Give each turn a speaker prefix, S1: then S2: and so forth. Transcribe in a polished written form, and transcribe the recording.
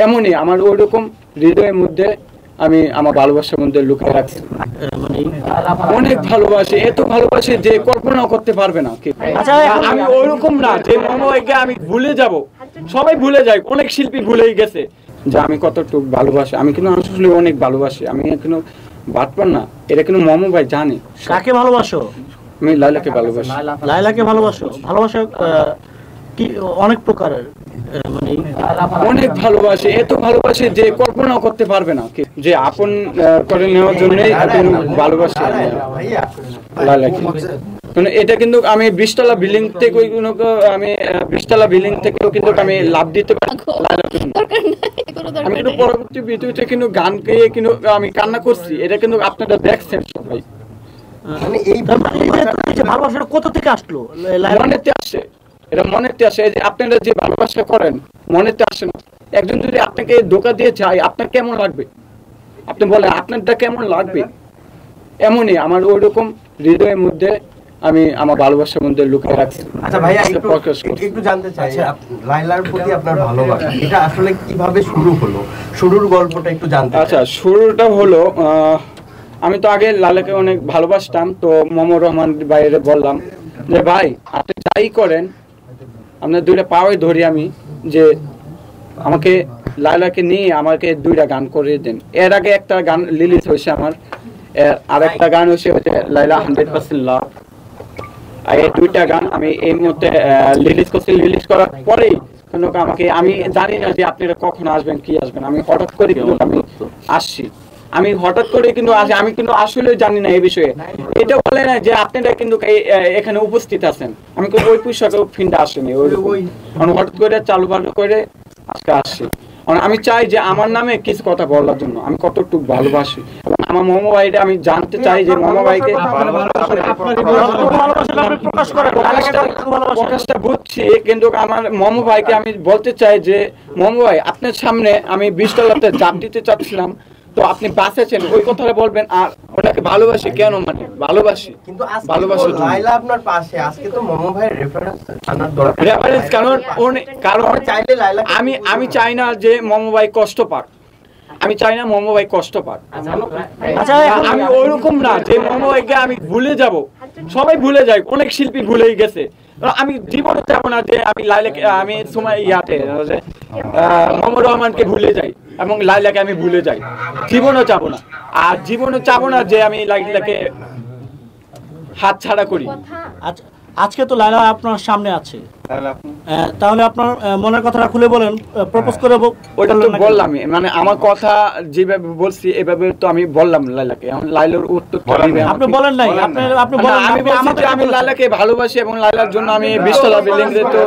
S1: এমনই আমার ওইরকম হৃদয়ের মধ্যে আমি আমার ভালোবাসার মধ্যে লুকিয়ে রাখছি। অনেক ভালোবাসি, এত ভালোবাসি যে কল্পনা করতে পারবে না। আমি ওইরকম না যে মমকে আমি ভুলে যাব, সবাই ভুলে যায়, অনেক শিল্পী ভুলেই গেছে যে আমি কতটুকু ভালোবাসি। আমি কিন্তু আসলে অনেক ভালোবাসি, আমি কিন্তু বাটপার না, এটা কিন্তু মম ভাই জানে।
S2: কাকে ভালোবাসো?
S1: আমি লাইলাকে ভালোবাসি।
S2: লাইলাকে ভালোবাসো? ভালোবাসা কি অনেক প্রকারের,
S1: অনেক ভালোবাসি, এত ভালোবাসি যে কল্পনা করতে পারবে না, যে আপন করে নেওয়ার জন্যই ভালোবাসি লাইলাকে। এটা কিন্তু আমি 20 তলা বিল্ডিং থেকে আমি 20 তলা বিল্ডিং থেকেও কিন্তু আমি লাভ দিতে পারি। আমি কিন্তু পরবর্তী ভিডিওতে কিন্তু গান গেয়ে কিন্তু আমি কান্না করছি, এটা কিন্তু আপনারা দেখছেন সবাই।
S2: ভালোবাসাটা কোথা থেকে আসলো?
S1: মনেতে আসে, এটা মনেতে আসে। যে আপনারা যে ভালোবাসা করেন মনেতে আসে না। একজন যদি আপনাকে ধোঁকা দিয়ে যায় আপনার কেমন লাগবে? আপনি বলেন আপনারটা কেমন লাগবে? এমনই আমার ওইরকম হৃদয়ের মধ্যে আমি আমার ভালোবাসার মধ্যে লুকিয়ে রাখছি।
S3: আচ্ছা ভাইয়া, একটু জানতে চাই লাইলার প্রতি আপনার ভালোবাসা এটা আসলে কিভাবে শুরু হলো, শুরুর গল্পটা একটু জানতে চাই।
S1: আচ্ছা, শুরুটা হলো আমি তো আগে লালাকে অনেক ভালোবাসতাম, তো মমর রহমান ভাইয়ের বললাম যে ভাই আপনি যাই করেন আপনার দুইটা পাওয়াই ধরি আমি, যে আমাকে লাইলাকে নিয়ে আমাকে 2টা গান করে দেন। এর আগে একটা গান রিলিজ হয়েছে আমার, আর একটা গান হয়েছে লাইলা 100% লাভ। এই 2টা গান আমি এই মুহূর্তে রিলিজ করছি। রিলিজ করার পরেই আমাকে, আমি জানি না যে আপনারা কখন আসবেন কি আসবেন, আমি হঠাৎ করে কিন্তু আমি আসছি, আমি হঠাৎ করে কিন্তু আসি, আমি কিন্তু আসলে জানি না এই বিষয়ে। এটা বলে না যে আপনারা কিন্তু এখানে উপস্থিত আছেন, আমি কিন্তু ওই পোশাকে ফিন্ডা আসেনি, ওই হঠাৎ করে চালু বালু করে আজকে আসছি। আমি চাই যে আমার নামে কিছু কথা বলার জন্য, আমি কতটুকু ভালোবাসি এবং আমার মমো ভাইটা আমি জানতে চাই যে মমো ভাইকে প্রকাশটা বুঝছি, কিন্তু আমার মমো ভাইকে আমি বলতে চাই যে মমো ভাই আপনার সামনে আমি 20 তলাতে জাপ দিতে চাচ্ছিলাম, তো আপনি বাঁচেছেন, ওই কথাটা বলবেন। আর ওটাকে ভালোবাসি কেন, মানে ভালোবাসি,
S3: কিন্তু ভালোবাসার লাইলা আপনার পাশে, আজকে তো মমো ভাইয়ের রেফারেন্স আনার দরকার।
S1: রেফারেন্স কারণ চাইলে লাইলা আমি চাই না যে মমো ভাই কষ্ট পাক, আমি চাই না মমো ভাই কষ্ট পাক। আচ্ছা, আমি ওইরকম না যে মমো ভাইকে আমি ভুলে যাব, সবাই ভুলে যায়, অনেক শিল্পী ভুলেই গেছে। আমি জীবনে চাবো না যে আমি লাইলাকে, আমি সময় ইয়াতে মমর রহমানকে ভুলে যাই এবং লাইলাকে আমি ভুলে যাই, জীবনও চাবো না। আর জীবনও চাবো না যে আমি লাইলাকে হাত ছাড়া করি।
S2: আজকে তো লাইলা আপনার সামনে আছে, তাহলে আপনার মনের কথাটা খুলে বলেন, প্রপোজ করে।
S1: ওটা তো বললাম, মানে আমার কথা যেভাবে বলছি এভাবে তো আমি বললাম লাইলাকে, এখন লাইলার উত্তর
S2: আপনি বলেন নাই, আপনি বলেন
S1: আমি লাইলাকে ভালোবাসি এবং লাইলার জন্য আমি 20 তলা বিল্ডিং তো